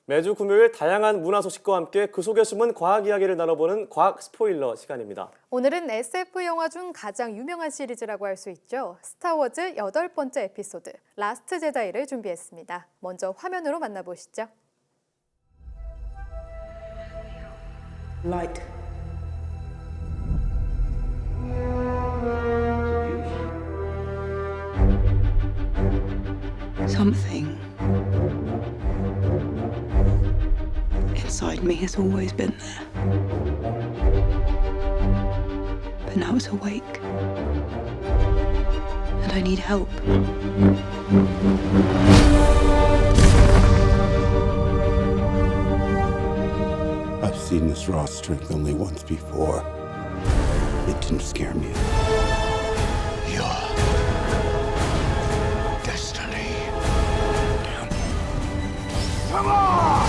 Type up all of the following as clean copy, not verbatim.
매주 금요일 다양한 문화 소식과 함께 그 속에 숨은 과학 이야기를 나눠보는 과학 스포일러 시간입니다. 오늘은 SF 영화 중 가장 유명한 시리즈라고 할 수 있죠. 스타워즈 8번째 에피소드 라스트 제다이를 준비했습니다. 먼저 화면으로 만나보시죠. Light. Something inside me has always been there. But now it's awake. And I need help. I've seen this raw strength only once before. It didn't scare me. Your destiny. Damn. Come on!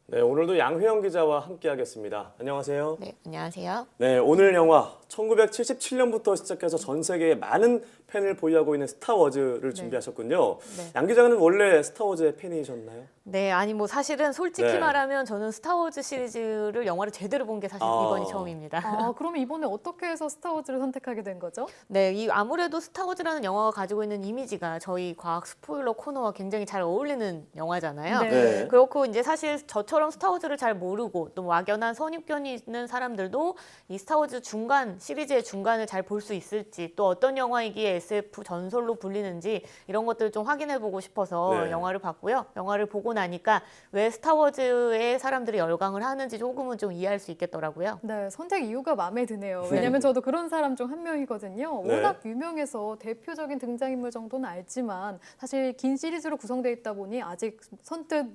네, 오늘도 양회영 기자와 함께하겠습니다. 안녕하세요. 네, 안녕하세요. 네, 오늘 영화 1977년부터 시작해서 전 세계에 많은 팬을 보유하고 있는 스타워즈를 준비하셨군요. 네. 양 기자는 원래 스타워즈의 팬이셨나요? 네, 아니 뭐 사실은 솔직히 네. 말하면 저는 스타워즈 시리즈를 영화를 제대로 본 게 사실 이번이 처음입니다. 그러면 이번에 어떻게 해서 스타워즈를 선택하게 된 거죠? 네, 이 아무래도 스타워즈라는 영화가 가지고 있는 이미지가 저희 과학 스포일러 코너와 굉장히 잘 어울리는 영화잖아요. 네. 그렇고 이제 사실 저처럼 스타워즈를 잘 모르고 또 막연한 선입견이 있는 사람들도 이 스타워즈 중간 시리즈의 중간을 잘 볼 수 있을지 또 어떤 영화이기에 SF 전설로 불리는지 이런 것들을 좀 확인해보고 싶어서 네. 영화를 봤고요. 영화를 보고 나니까 왜 스타워즈에 사람들이 열광을 하는지 조금은 좀 이해할 수 있겠더라고요. 네, 선택 이유가 마음에 드네요. 왜냐면 저도 그런 사람 중 한 명이거든요. 네. 워낙 유명해서 대표적인 등장인물 정도는 알지만 사실 긴 시리즈로 구성되어 있다 보니 아직 선뜻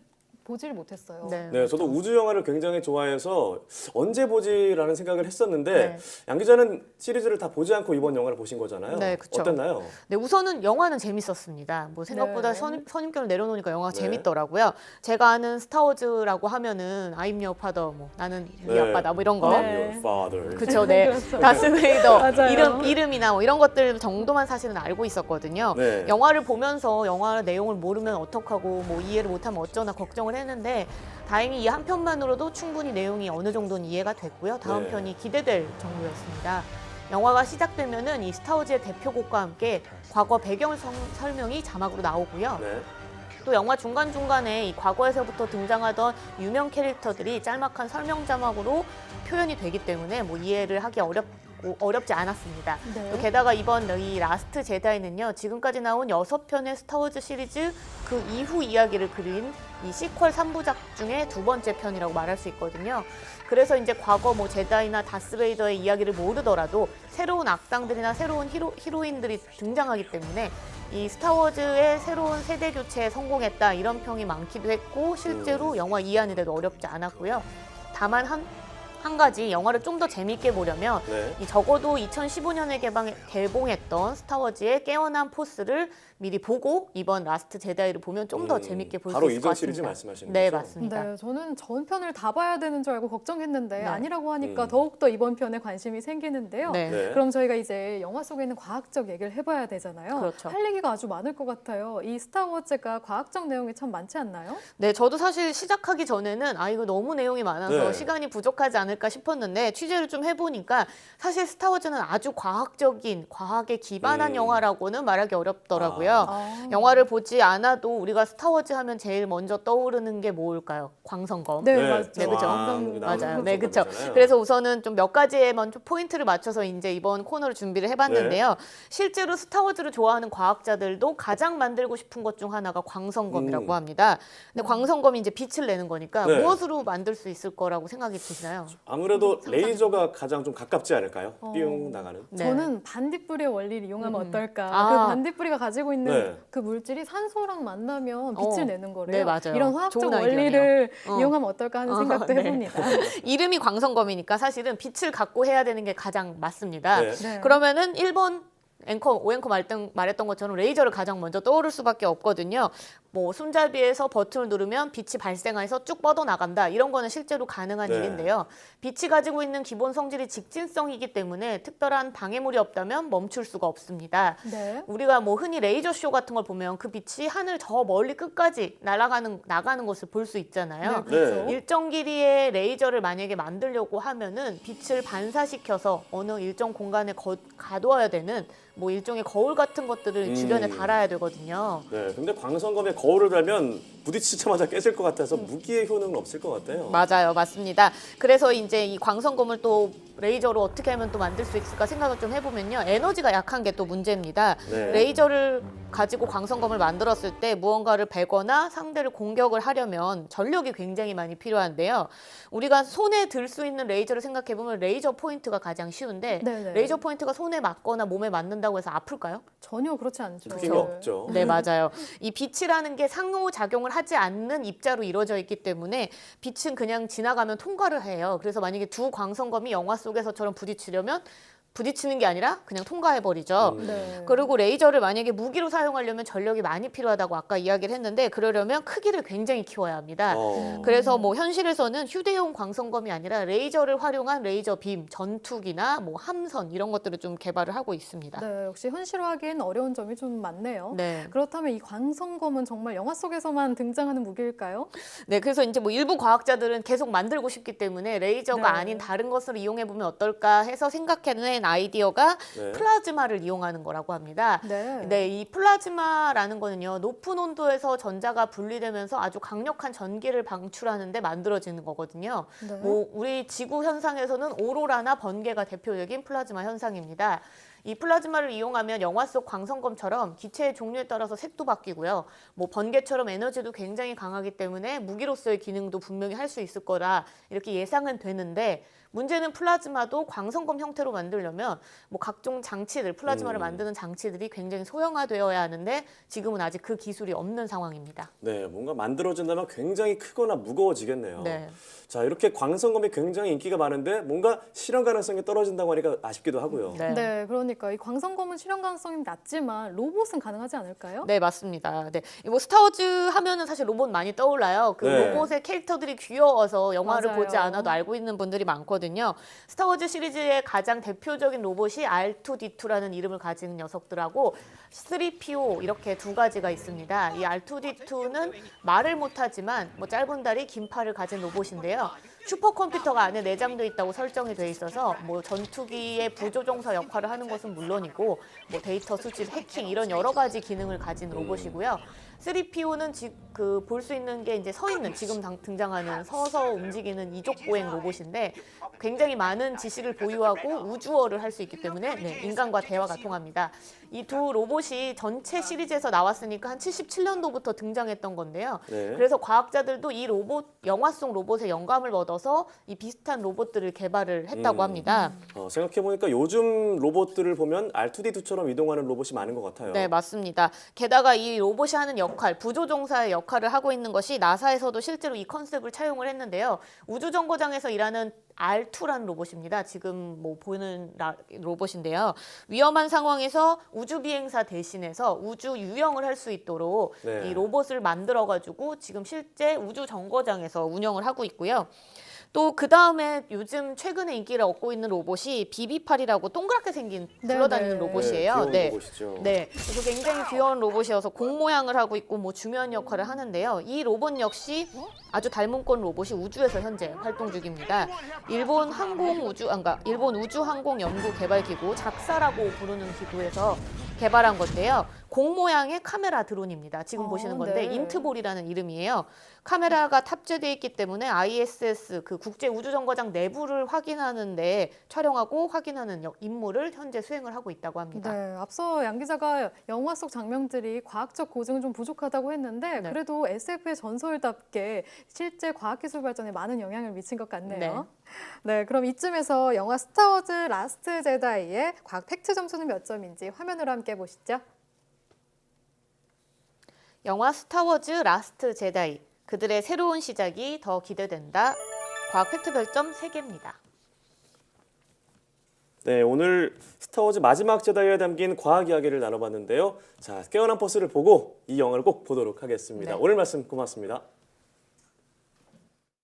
보지를 못했어요. 네, 저도 우주 영화를 굉장히 좋아해서 언제 보지라는 생각을 했었는데 네. 양 기자는 시리즈를 다 보지 않고 이번 영화를 보신 거잖아요. 네, 그쵸. 어땠나요? 네, 우선은 영화는 재밌었습니다. 뭐 생각보다 네. 선입견을 내려놓으니까 영화가 네. 재밌더라고요. 제가 아는 스타워즈라고 하면은 I'm your father, 뭐 나는 네 네. 아빠다, 뭐 이런 거. I'm 네. your father. 그쵸, 네. 그렇죠. 다스베이더 맞아요. 이름이나 뭐 이런 것들 정도만 사실은 알고 있었거든요. 네. 영화를 보면서 영화 내용을 모르면 어떡하고 뭐 이해를 못하면 어쩌나 걱정을 했는데 다행히 이 한 편만으로도 충분히 내용이 어느 정도는 이해가 됐고요. 다음 네. 편이 기대될 정도였습니다. 영화가 시작되면은 이 스타워즈의 대표곡과 함께 과거 배경 설명이 자막으로 나오고요. 네. 또 영화 중간중간에 이 과거에서부터 등장하던 유명 캐릭터들이 짤막한 설명 자막으로 표현이 되기 때문에 뭐 이해를 하기 어렵지 않았습니다. 네. 또 게다가 이번 이 라스트 제다이는요. 지금까지 나온 6편의 스타워즈 시리즈 그 이후 이야기를 그린 이 시퀄 3부작 중에 2번째 편이라고 말할 수 있거든요. 그래서 이제 과거 뭐 제다이나 다스베이더의 이야기를 모르더라도 새로운 악당들이나 새로운 히로인들이 등장하기 때문에 이 스타워즈의 새로운 세대 교체에 성공했다 이런 평이 많기도 했고 실제로 영화 이해하는데도 어렵지 않았고요. 다만 한 가지 영화를 좀 더 재밌게 보려면 네. 이 적어도 2015년에 개봉했던 스타워즈의 깨어난 포스를 미리 보고 이번 라스트 제다이를 보면 좀 더 재밌게 볼 수 바로 있을 이전 것 시리즈 같습니다. 말씀하시는 네, 거죠? 맞습니다. 네, 저는 전편을 다 봐야 되는 줄 알고 걱정했는데 네. 아니라고 하니까 음. 더욱더 이번 편에 관심이 생기는데요. 네. 네. 그럼 저희가 이제 영화 속에 있는 과학적 얘기를 해봐야 되잖아요. 그렇죠. 할 얘기가 아주 많을 것 같아요. 이 스타워즈가 과학적 내용이 참 많지 않나요? 네, 저도 사실 시작하기 전에는 이거 너무 내용이 많아서 네. 시간이 부족하지 않을까 싶었는데 취재를 좀 해보니까 사실 스타워즈는 아주 과학적인 과학에 기반한 영화라고는 말하기 어렵더라고요. 영화를 보지 않아도 우리가 스타워즈 하면 제일 먼저 떠오르는 게 뭘까요? 광선검. 네, 네, 맞죠. 네, 그죠. 나오는 맞아요. 네, 그렇죠. 거잖아요. 그래서 우선은 좀 몇 가지에만 좀 포인트를 맞춰서 이제 이번 코너를 준비를 해봤는데요. 네. 실제로 스타워즈를 좋아하는 과학자들도 가장 만들고 싶은 것 중 하나가 광선검이라고 합니다. 근데 광선검이 이제 빛을 내는 거니까 네. 무엇으로 만들 수 있을 거라고 생각이 드시나요? 아무래도 레이저가 가장 좀 가깝지 않을까요? 삐용 나가는. 네. 저는 반딧불의 원리를 이용하면 어떨까. 아. 그 반딧불이가 가지고 있는 네. 그 물질이 산소랑 만나면 빛을 내는 거래요. 네, 맞아요. 이런 화학적 좋은 원리를 아이디어네요. 이용하면 어떨까 하는 생각도 네. 해봅니다. 이름이 광선검이니까 사실은 빛을 갖고 해야 되는 게 가장 맞습니다. 네. 네. 그러면은 1번 오앵커 말했던 것처럼 레이저를 가장 먼저 떠오를 수밖에 없거든요. 뭐 손잡이에서 버튼을 누르면 빛이 발생해서 쭉 뻗어나간다. 이런 거는 실제로 가능한 네. 일인데요. 빛이 가지고 있는 기본 성질이 직진성이기 때문에 특별한 방해물이 없다면 멈출 수가 없습니다. 네. 우리가 뭐 흔히 레이저 쇼 같은 걸 보면 그 빛이 하늘 저 멀리 끝까지 나가는 것을 볼 수 있잖아요. 네, 그렇죠. 네. 일정 길이의 레이저를 만약에 만들려고 하면은 빛을 반사시켜서 어느 일정 공간에 가둬야 되는 뭐 일종의 거울 같은 것들을 주변에 달아야 되거든요. 네, 근데 광선검에 거울을 달면 부딪히자마자 깨질 것 같아서 무기의 효능은 없을 것 같아요. 맞아요, 맞습니다. 그래서 이제 이 광선검을 또 레이저로 어떻게 하면 또 만들 수 있을까 생각을 좀 해보면요. 에너지가 약한 게 또 문제입니다. 네. 레이저를 가지고 광선검을 만들었을 때 무언가를 베거나 상대를 공격을 하려면 전력이 굉장히 많이 필요한데요. 우리가 손에 들 수 있는 레이저를 생각해보면 레이저 포인트가 가장 쉬운데 네네. 레이저 포인트가 손에 맞거나 몸에 맞는다고 해서 아플까요? 전혀 그렇지 않죠. 느낌이 없죠. 네, 맞아요. 이 빛이라는 게 상호작용을 하지 않는 입자로 이루어져 있기 때문에 빛은 그냥 지나가면 통과를 해요. 그래서 만약에 두 광선검이 영화 속에서처럼 부딪히려면 부딪히는 게 아니라 그냥 통과해버리죠. 네. 그리고 레이저를 만약에 무기로 사용하려면 전력이 많이 필요하다고 아까 이야기를 했는데 그러려면 크기를 굉장히 키워야 합니다. 그래서 뭐 현실에서는 휴대용 광선검이 아니라 레이저를 활용한 레이저 빔, 전투기나 뭐 함선 이런 것들을 좀 개발을 하고 있습니다. 네, 역시 현실화하기엔 어려운 점이 좀 많네요. 네. 그렇다면 이 광선검은 정말 영화 속에서만 등장하는 무기일까요? 네, 그래서 이제 뭐 일부 과학자들은 계속 만들고 싶기 때문에 레이저가 네. 아닌 다른 것을 이용해 보면 어떨까 해서 생각해낸 아이디어가 네. 플라즈마를 이용하는 거라고 합니다. 네. 네, 이 플라즈마라는 거는요, 높은 온도에서 전자가 분리되면서 아주 강력한 전기를 방출하는데 만들어지는 거거든요. 네. 뭐 우리 지구 현상에서는 오로라나 번개가 대표적인 플라즈마 현상입니다. 이 플라즈마를 이용하면 영화 속 광선검처럼 기체의 종류에 따라서 색도 바뀌고요. 뭐 번개처럼 에너지도 굉장히 강하기 때문에 무기로서의 기능도 분명히 할 수 있을 거라 이렇게 예상은 되는데 문제는 플라즈마도 광선검 형태로 만들려면 뭐 각종 장치들, 플라즈마를 만드는 장치들이 굉장히 소형화되어야 하는데 지금은 아직 그 기술이 없는 상황입니다. 네, 뭔가 만들어진다면 굉장히 크거나 무거워지겠네요. 네. 자, 이렇게 광선검이 굉장히 인기가 많은데 뭔가 실현 가능성이 떨어진다고 하니까 아쉽기도 하고요. 네, 그러니까 이 광선검은 실현 가능성이 낮지만 로봇은 가능하지 않을까요? 네, 맞습니다. 네, 뭐 스타워즈 하면은 사실 로봇 많이 떠올라요. 그 네. 로봇의 캐릭터들이 귀여워서 영화를 맞아요. 보지 않아도 알고 있는 분들이 많거든요. 스타워즈 시리즈의 가장 대표적인 로봇이 R2D2라는 이름을 가진 녀석들하고 3PO 이렇게 두 가지가 있습니다. 이 R2D2는 말을 못하지만 뭐 짧은 다리, 긴 팔을 가진 로봇인데요. 슈퍼컴퓨터가 안에 내장돼 있다고 설정이 돼 있어서 뭐 전투기의 부조종사 역할을 하는 것은 물론이고 뭐 데이터 수집, 해킹 이런 여러 가지 기능을 가진 로봇이고요. 3PO는 볼 수 있는 게 이제 서 있는 지금 등장하는 서서 움직이는 이족 보행 로봇인데 굉장히 많은 지식을 보유하고 우주어를 할 수 있기 때문에 네, 인간과 대화가 통합니다. 이 두 로봇이 전체 시리즈에서 나왔으니까 한 77년도부터 등장했던 건데요. 네. 그래서 과학자들도 이 영화 속 로봇에 영감을 얻어서 이 비슷한 로봇들을 개발을 했다고 합니다. 생각해보니까 요즘 로봇들을 보면 R2D2처럼 이동하는 로봇이 많은 것 같아요. 네, 맞습니다. 게다가 이 로봇이 하는 역할, 부조종사의 역할을 하고 있는 것이 나사에서도 실제로 이 컨셉을 차용을 했는데요. 우주정거장에서 일하는 R2라는 로봇입니다. 지금 뭐 보이는 로봇인데요. 위험한 상황에서 우주 비행사 대신해서 우주 유영을 할 수 있도록 네. 이 로봇을 만들어가지고 지금 실제 우주 정거장에서 운영을 하고 있고요. 또 그 다음에 요즘 최근에 인기를 얻고 있는 로봇이 BB8이라고 동그랗게 생긴 굴러다니는 네. 로봇이에요. 귀여운 로봇이죠. 네, 그래서 굉장히 귀여운 로봇이어서 공 모양을 하고 있고 뭐 중요한 역할을 하는데요. 이 로봇 역시 아주 닮은권 로봇이 우주에서 현재 활동 중입니다. 일본 우주항공연구개발기구 작사라고 부르는 기구에서 개발한 건데요. 공 모양의 카메라 드론입니다. 지금 보시는 건데 네. 인트볼이라는 이름이에요. 카메라가 탑재되어 있기 때문에 ISS 그 국제 우주정거장 내부를 확인하는데 촬영하고 확인하는 임무를 현재 수행을 하고 있다고 합니다. 네, 앞서 양 기자가 영화 속 장면들이 과학적 고증은 좀 부족하다고 했는데 네. 그래도 SF의 전설답게 실제 과학기술 발전에 많은 영향을 미친 것 같네요. 네, 그럼 이쯤에서 영화 스타워즈 라스트 제다이의 과학 팩트 점수는 몇 점인지 화면으로 함께 보시죠. 영화 스타워즈 라스트 제다이 그들의 새로운 시작이 더 기대된다. 과학 팩트 별점 3개입니다. 네, 오늘 스타워즈 마지막 제다이에 담긴 과학 이야기를 나눠봤는데요. 자, 깨어난 포스를 보고 이 영화를 꼭 보도록 하겠습니다. 네. 오늘 말씀 고맙습니다.